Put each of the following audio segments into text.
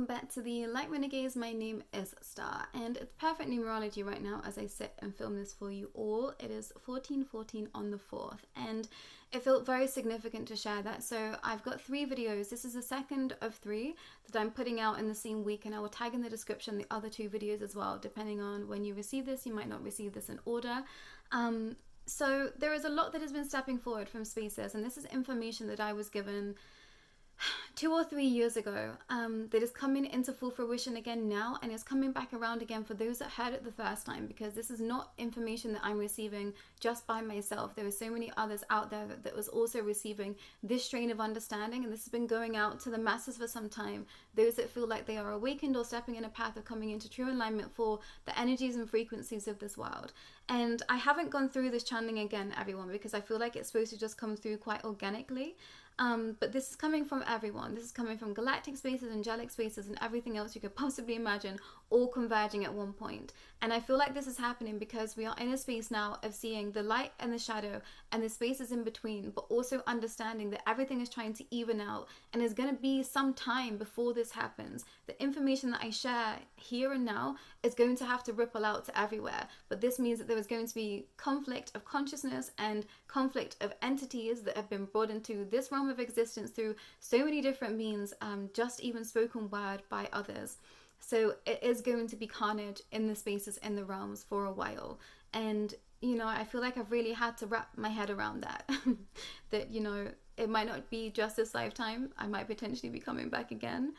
welcome back to the Light Renegades. My name is Starr, and it's perfect numerology right now as I sit and film this for you all. It is 14/14 on the 4th, and it felt very significant to share that. So I've got 3 videos. This is the second of 3 that I'm putting out in the same week, and I will tag in the description the other 2 videos as well. Depending on when you receive this, you might not receive this in order. So there is a lot that has been stepping forward from spaces, and this is information that I was given 2 or 3 years ago that is coming into full fruition again now, and is coming back around again for those that heard it the first time, because this is not information that I'm receiving just by myself. There are so many others out there that was also receiving this strain of understanding, and this has been going out to the masses for some time. Those that feel like they are awakened or stepping in a path of coming into true alignment for the energies and frequencies of this world. And I haven't gone through this channeling again, everyone, because I feel like it's supposed to just come through quite organically. But this is coming from everyone. This is coming from galactic spaces, angelic spaces, and everything else you could possibly imagine, all converging at one point. And I feel like this is happening because we are in a space now of seeing the light and the shadow and the spaces in between, but also understanding that everything is trying to even out, and there's going to be some time before this happens. The information that I share here and now is going to have to ripple out to everywhere. But this means that there is going to be conflict of consciousness and conflict of entities that have been brought into this realm of existence through so many different means, just even spoken word by others. So it is going to be carnage in the spaces, in the realms for a while. And, you know, I feel like I've really had to wrap my head around that. That, you know, it might not be just this lifetime. I might potentially be coming back again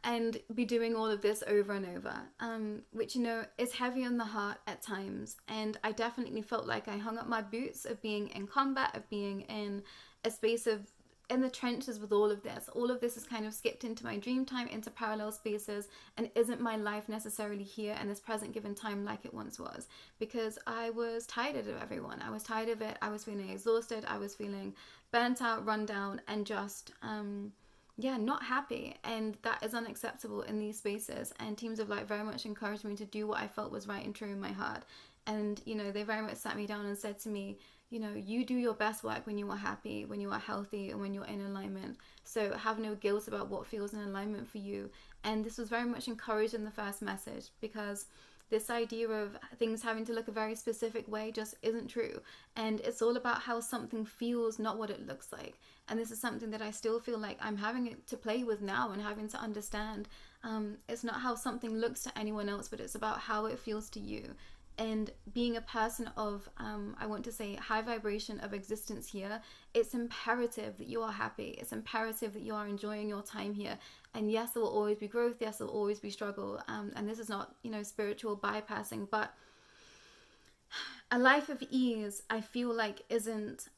and be doing all of this over and over, which, you know, is heavy on the heart at times. And I definitely felt like I hung up my boots of being in combat, of being in a space of in the trenches with all of this. All of this is kind of skipped into my dream time, into parallel spaces, and isn't my life necessarily here in this present given time like it once was, because I was tired of everyone. I was tired of it. I was feeling exhausted. I was feeling burnt out, run down, and just not happy. And that is unacceptable in these spaces. And Teams of Light very much encouraged me to do what I felt was right and true in my heart. And, you know, they very much sat me down and said to me, you know, you do your best work when you are happy, when you are healthy, and when you're in alignment. So have no guilt about what feels in alignment for you. And this was very much encouraged in the first message, because this idea of things having to look a very specific way just isn't true. And it's all about how something feels, not what it looks like. And this is something that I still feel like I'm having to play with now and having to understand. It's not how something looks to anyone else, but it's about how it feels to you. And being a person of, I want to say, high vibration of existence here, it's imperative that you are happy. It's imperative that you are enjoying your time here. And yes, there will always be growth. Yes, there will always be struggle. And this is not, you know, spiritual bypassing, but a life of ease, I feel like isn't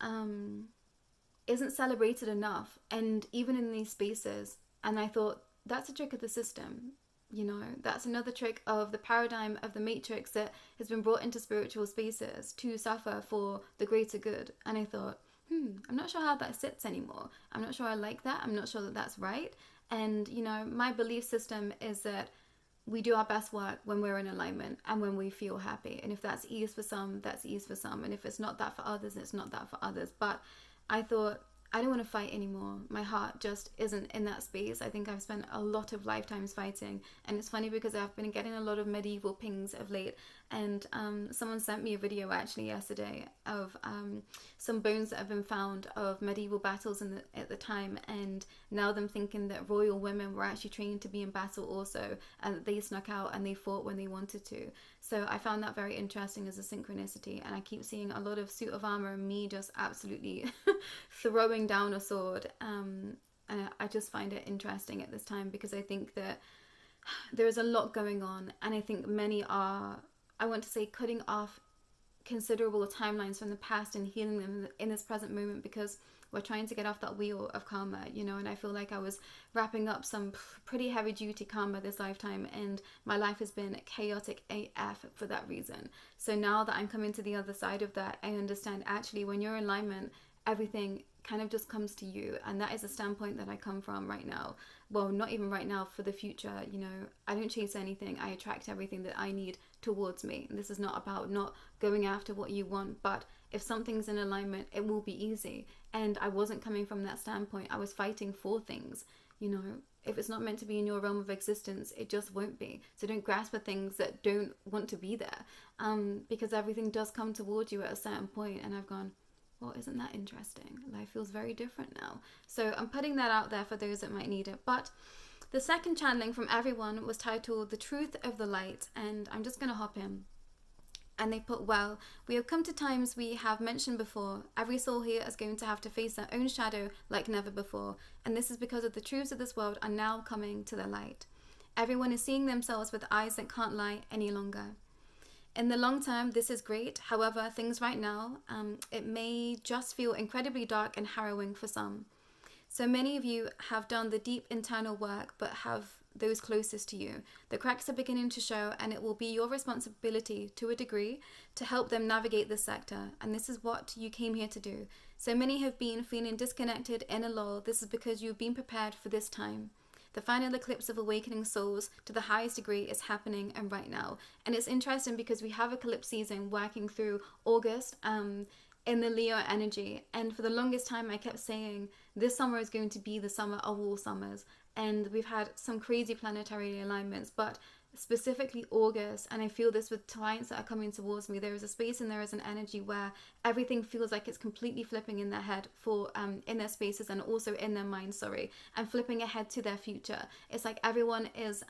celebrated enough. And even in these spaces, and I thought that's a trick of the system. You know, that's another trick of the paradigm of the matrix that has been brought into spiritual spaces to suffer for the greater good. And I thought, I'm not sure how that sits anymore. I'm not sure I like that. I'm not sure that that's right. And, you know, my belief system is that we do our best work when we're in alignment and when we feel happy. And if that's ease for some, that's ease for some. And if it's not that for others, it's not that for others. But I thought, I don't want to fight anymore. My heart just isn't in that space. I think I've spent a lot of lifetimes fighting. And it's funny because I've been getting a lot of medieval pings of late. And someone sent me a video actually yesterday of some bones that have been found of medieval battles at the time. And now them thinking that royal women were actually trained to be in battle also. And that they snuck out and they fought when they wanted to. So I found that very interesting as a synchronicity. And I keep seeing a lot of suit of armor and me just absolutely throwing down a sword. And I just find it interesting at this time, because I think that there is a lot going on, and I think many are, I want to say, cutting off considerable timelines from the past and healing them in this present moment, because we're trying to get off that wheel of karma, you know. And I feel like I was wrapping up some pretty heavy duty karma this lifetime, and my life has been chaotic AF for that reason. So now that I'm coming to the other side of that, I understand actually when you're in alignment, everything kind of just comes to you. And that is a standpoint that I come from right now. Well, not even right now, for the future. You know, I don't chase anything. I attract everything that I need towards me. And this is not about not going after what you want, but if something's in alignment, it will be easy. And I wasn't coming from that standpoint. I was fighting for things. You know, if it's not meant to be in your realm of existence, it just won't be. So don't grasp for things that don't want to be there, because everything does come towards you at a certain point. And I've gone, well, isn't that interesting? Life feels very different now. So I'm putting that out there for those that might need it. But the second channeling from everyone was titled The Truth of the Light, and I'm just going to hop in. And they put, well, we have come to times we have mentioned before. Every soul here is going to have to face their own shadow like never before. And this is because of the truths of this world are now coming to the light. Everyone is seeing themselves with eyes that can't lie any longer. In the long term, this is great. However, things right now, it may just feel incredibly dark and harrowing for some. So many of you have done the deep internal work, but have those closest to you. The cracks are beginning to show, and it will be your responsibility to a degree to help them navigate this sector. And this is what you came here to do. So many have been feeling disconnected in a lull. This is because you've been prepared for this time. The final eclipse of awakening souls to the highest degree is happening and right now. And it's interesting because we have eclipse season working through August in the Leo energy. And for the longest time, I kept saying this summer is going to be the summer of all summers. And we've had some crazy planetary alignments, but specifically August, and I feel this with clients that are coming towards me, there is a space and there is an energy where everything feels like it's completely flipping in their head for in their spaces and also in their mind, and flipping ahead to their future. It's like everyone is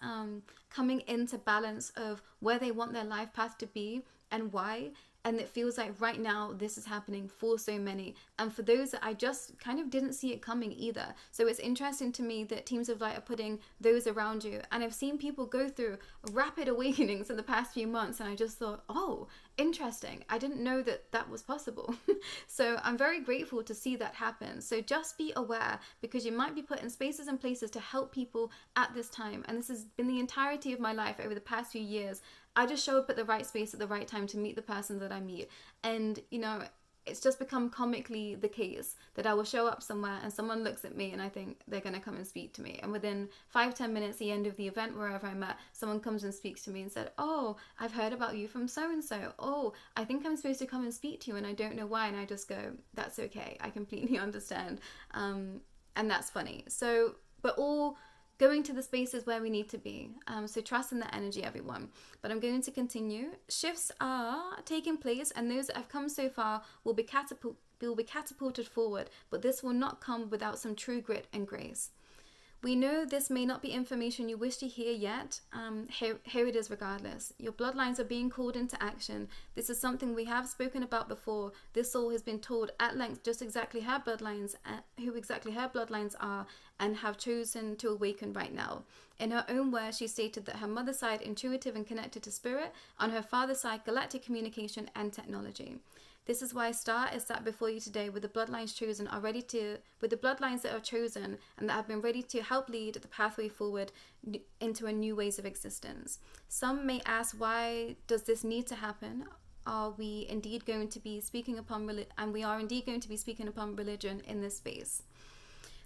coming into balance of where they want their life path to be and why. And it feels like right now this is happening for so many. And for those that I just kind of didn't see it coming either. So it's interesting to me that Teams of Light are putting those around you. And I've seen people go through rapid awakenings in the past few months. And I just thought, oh, interesting. I didn't know that that was possible. So I'm very grateful to see that happen. So just be aware, because you might be put in spaces and places to help people at this time. And this has been the entirety of my life over the past few years. I just show up at the right space at the right time to meet the person that I meet. And, you know, it's just become comically the case that I will show up somewhere and someone looks at me and I think they're going to come and speak to me. And within 5-10 minutes, the end of the event, wherever I'm at, someone comes and speaks to me and said, oh, I've heard about you from so-and-so. Oh, I think I'm supposed to come and speak to you and I don't know why. And I just go, that's okay. I completely understand. And that's funny. So, but all going to the spaces where we need to be. So trust in the energy, everyone. But I'm going to continue. Shifts are taking place, and those that have come so far will be catapulted forward, but this will not come without some true grit and grace. We know this may not be information you wish to hear yet. Here it is regardless. Your bloodlines are being called into action. This is something we have spoken about before. This soul has been told at length just exactly her bloodlines, who exactly her bloodlines are, and have chosen to awaken right now. In her own words, she stated that her mother's side intuitive and connected to spirit, on her father's side galactic communication and technology. This is why Starr is sat before you today with the bloodlines chosen with the bloodlines that are chosen and that have been ready to help lead the pathway forward into a new ways of existence. Some may ask, why does this need to happen? Are we indeed going to be speaking upon we are indeed going to be speaking upon religion in this space.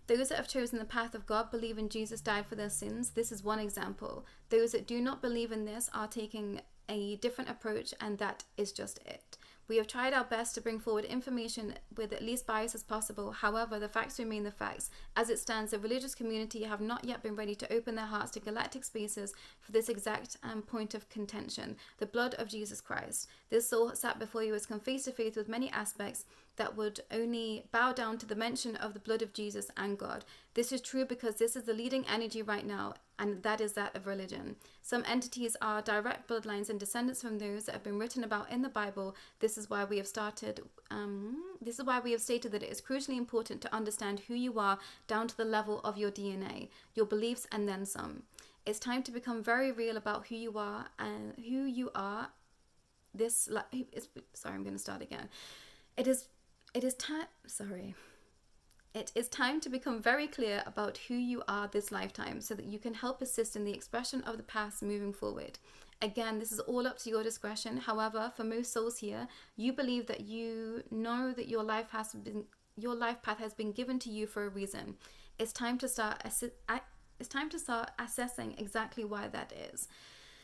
Those that have chosen the path of God believe in Jesus died for their sins. This is one example. Those that do not believe in this are taking a different approach, and that is just it. We have tried our best to bring forward information with at least bias as possible. However, the facts remain the facts. As it stands, the religious community have not yet been ready to open their hearts to galactic spaces for this exact point of contention, the blood of Jesus Christ. This soul sat before you has come face to face with many aspects that would only bow down to the mention of the blood of Jesus and God. This is true because this is the leading energy right now, and that is that of religion. Some entities are direct bloodlines and descendants from those that have been written about in the Bible. This is why we have stated that it is crucially important to understand who you are down to the level of your DNA, your beliefs, and then some. It's time to become very real about who you are and who you are. I'm going to start again. It is time to become very clear about who you are this lifetime so that you can help assist in the expression of the past moving forward. Again, this is all up to your discretion. However, for most souls here, you believe that you know that your life path has been given to you for a reason. It's time to start assessing exactly why that is.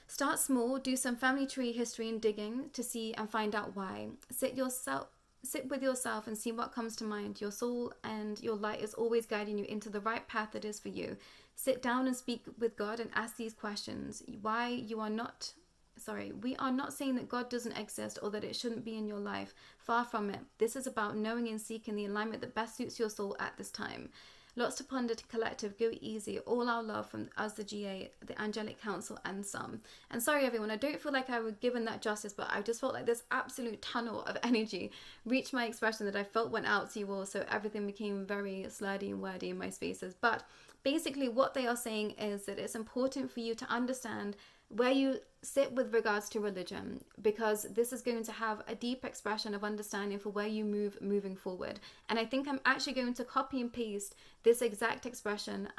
Start small, do some family tree history and digging to see and find out why. Sit with yourself and see what comes to mind. Your soul and your light is always guiding you into the right path that is for you. sit down and speak with God and ask these questions. We are not saying that God doesn't exist or that it shouldn't be in your life. Far from it. This is about knowing and seeking the alignment that best suits your soul at this time. Lots to ponder to collective. Go easy. All our love from us, the GA, the Angelic Council, and some. And sorry, everyone, I don't feel like I was given that justice, but I just felt like this absolute tunnel of energy reached my expression that I felt went out to you all. So everything became very slurdy and wordy in my spaces. But basically, what they are saying is that it's important for you to understand where you sit with regards to religion, because this is going to have a deep expression of understanding for where you moving forward. And I think I'm actually going to copy and paste this exact expression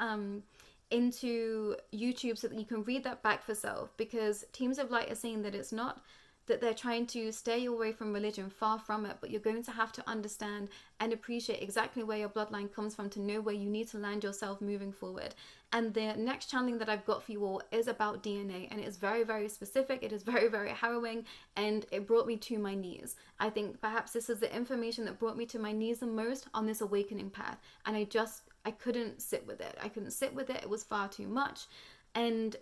into YouTube so that you can read that back for self, because Teams of Light are saying that it's not that they're trying to stay away from religion, far from it, but you're going to have to understand and appreciate exactly where your bloodline comes from to know where you need to land yourself moving forward. And the next channeling that I've got for you all is about DNA, and it's very, very specific. It is very, very harrowing, and it brought me to my knees. I think perhaps this is the information that brought me to my knees the most on this awakening path, and I couldn't sit with it. It was far too much. And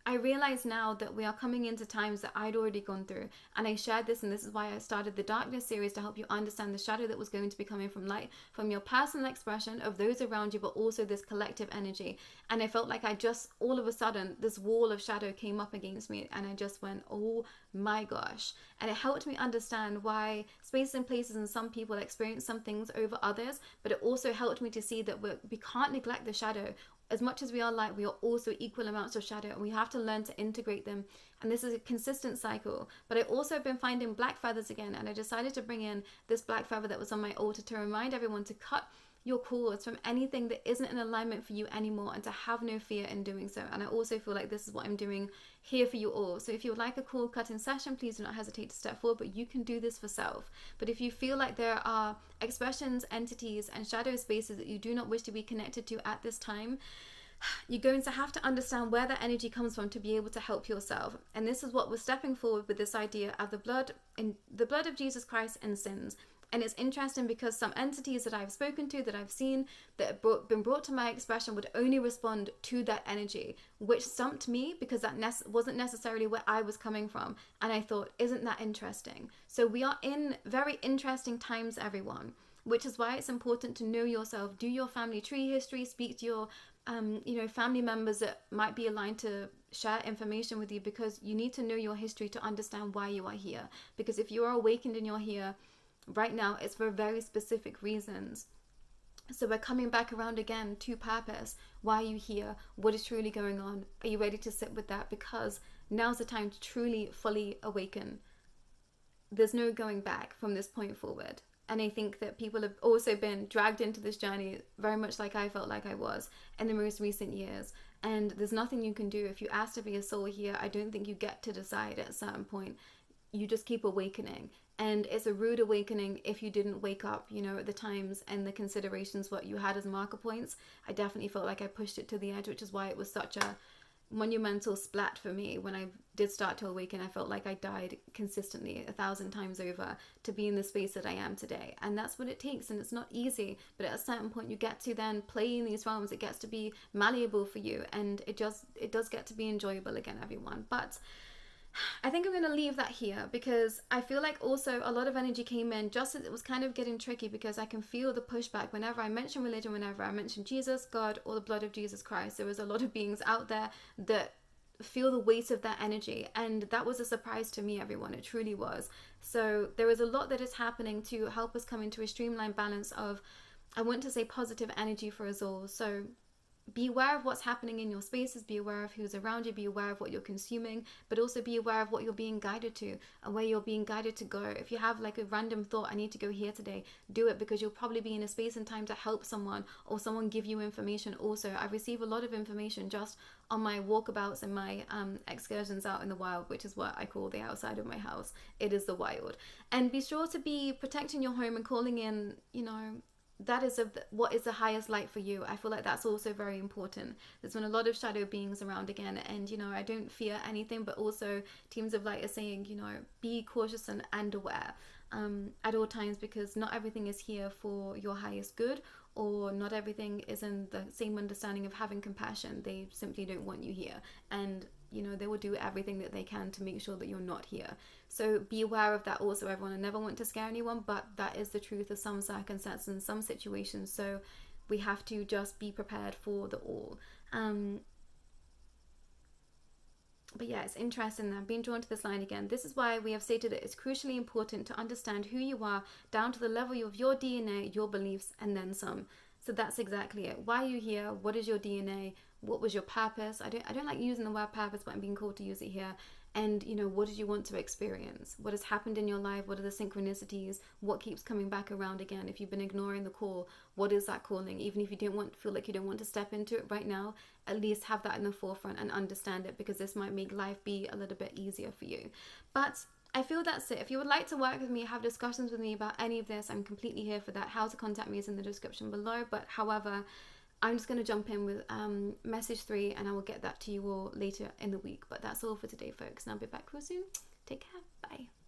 I realize now that we are coming into times that I'd already gone through, and I shared this, and this is why I started the Darkness series, to help you understand the shadow that was going to be coming from light, from your personal expression of those around you, but also this collective energy. And I felt like all of a sudden, this wall of shadow came up against me, and I just went, oh my gosh. And it helped me understand why spaces and places and some people experience some things over others, but it also helped me to see that we can't neglect the shadow. As much as we are light, we are also equal amounts of shadow, and we have to learn to integrate them. And this is a consistent cycle. But I also have been finding black feathers again, and I decided to bring in this black feather that was on my altar to remind everyone to cut your cords from anything that isn't in alignment for you anymore, and to have no fear in doing so. And I also feel like this is what I'm doing here for you all. So if you would like a cord cutting session, please do not hesitate to step forward, but you can do this for self. But if you feel like there are expressions, entities, and shadow spaces that you do not wish to be connected to at this time, you're going to have to understand where that energy comes from to be able to help yourself. And this is what we're stepping forward with, this idea of the blood of Jesus Christ and sins. And it's interesting because some entities that I've spoken to, that I've seen, that have been brought to my expression, would only respond to that energy, which stumped me, because that wasn't necessarily where I was coming from. And I thought, isn't that interesting? So we are in very interesting times, everyone, which is why it's important to know yourself, do your family tree history, speak to your family members that might be aligned to share information with you, because you need to know your history to understand why you are here. Because if you are awakened and you're here right now, it's for very specific reasons. So we're coming back around again to purpose. Why are you here? What is truly going on? Are you ready to sit with that? Because now's the time to truly, fully awaken. There's no going back from this point forward. And I think that people have also been dragged into this journey very much like I felt like I was in the most recent years. And there's nothing you can do. If you ask to be a soul here, I don't think you get to decide at a certain point. You just keep awakening. And it's a rude awakening if you didn't wake up, at the times and the considerations what you had as marker points. I definitely felt like I pushed it to the edge, which is why it was such a monumental splat for me. When I did start to awaken, I felt like I died consistently 1,000 times over to be in the space that I am today. And that's what it takes, and it's not easy, but at a certain point you get to then play in these realms. It gets to be malleable for you, and it does get to be enjoyable again, everyone. But I think I'm going to leave that here, because I feel like also a lot of energy came in just as it was kind of getting tricky, because I can feel the pushback whenever I mention religion, whenever I mention Jesus, God, or the blood of Jesus Christ. There was a lot of beings out there that feel the weight of that energy, and that was a surprise to me, everyone. It truly was. So there is a lot that is happening to help us come into a streamlined balance of, I want to say, positive energy for us all. So be aware of what's happening in your spaces, be aware of who's around you, be aware of what you're consuming, but also be aware of what you're being guided to and where you're being guided to go. If you have like a random thought, I need to go here today, do it, because you'll probably be in a space and time to help someone, or someone give you information. Also, I receive a lot of information just on my walkabouts and my excursions out in the wild, which is what I call the outside of my house. It is the wild. And be sure to be protecting your home and calling in, that is what is the highest light for you. I feel like that's also very important. There's been a lot of shadow beings around again, and I don't fear anything, but also Teams of Light are saying, be cautious and aware at all times, because not everything is here for your highest good or not everything is in the same understanding of having compassion. They simply don't want you here, and they will do everything that they can to make sure that you're not here. So be aware of that also, everyone. I never want to scare anyone, but that is the truth of some circumstances and some situations. So we have to just be prepared for the all. But yeah, it's interesting that I'm being drawn to this line again. This is why we have stated that it's crucially important to understand who you are down to the level of your DNA, your beliefs, and then some. So that's exactly it. Why are you here? What is your DNA? What was your purpose? I don't like using the word purpose, but I'm being called to use it here. And what did you want to experience? What has happened in your life? What are the synchronicities? What keeps coming back around again? If you've been ignoring the call, what is that calling? Even if you feel like you don't want to step into it right now, at least have that in the forefront and understand it, because this might make life be a little bit easier for you. But I feel that's it. If you would like to work with me, have discussions with me about any of this, I'm completely here for that. How to contact me is in the description below. But however, I'm just going to jump in with message 3, and I will get that to you all later in the week. But that's all for today, folks, and I'll be back real soon. Take care. Bye.